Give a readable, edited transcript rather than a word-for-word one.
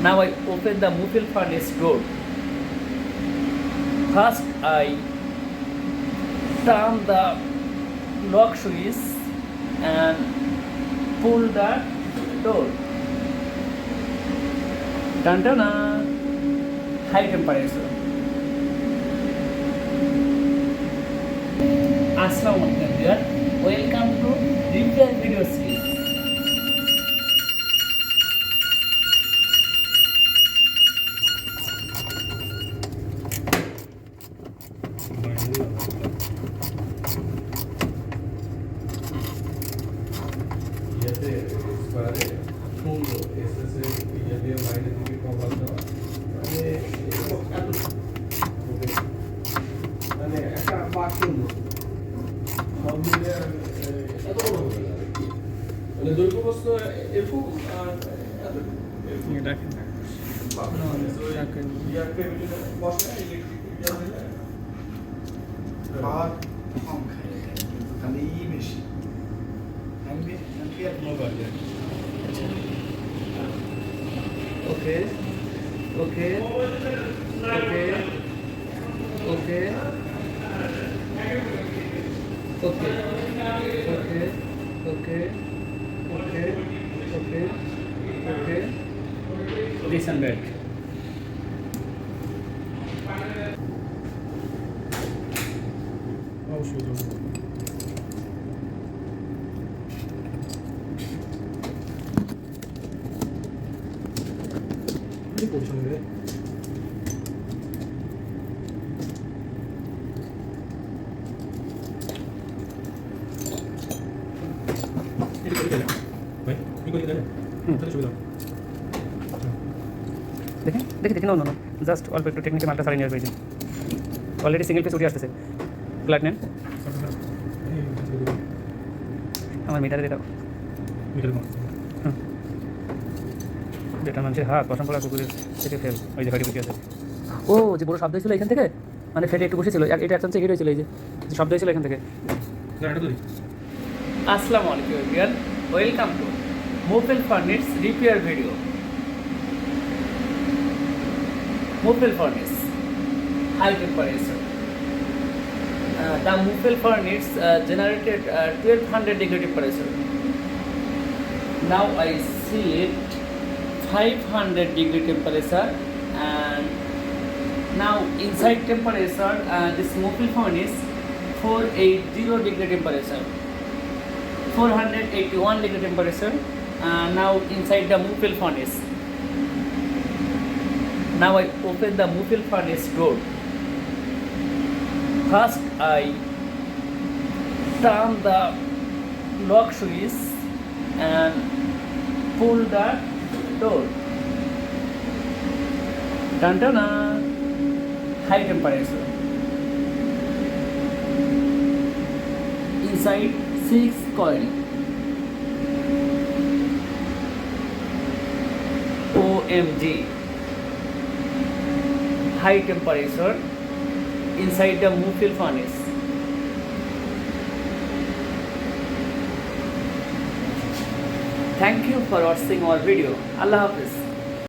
Now I open the muffle furnace door. First I turn the lock switch and pull the door. Dun dun dun. High temperature. Assalamualaikum. Welcome to repair video series. Okay. Listen back. দেখি know just অল্প একটু technical মালটা সারিয়ে নিয়ে আসবে। Already single page উঠে আসতেছে। Plug নেন, আমার মিটারে দিয়ে দাও। যেটা মানুষের হাত পশম পড়া কুকুরের থেকে ফেল, ওই যে ফাটি আছে। ও যে বড় শব্দ হয়েছিল এখান থেকে, মানে ফেটে একটু বসেছিল, এটা এক চান্সে হিট হয়েছিল, এই যে শব্দ হয়েছিল এখান থেকে। আসসালামু আলাইকুম everyone, welcome to muffle furnace repair video. Muffle furnace, high temperature. The muffle furnace generated 1200 degree temperature. Now I see it 500 degree temperature, and now inside temperature this muffle furnace 480 degree temperature, 481 degree temperature. Now inside the muffle furnace. Now I open the muffle furnace door. First I turn the lock switch and pull the door. Dun dun dun. High temperature. Inside 6 coil. OMG. High temperature inside the muffle furnace. Thank you for watching our video. Allah Hafiz.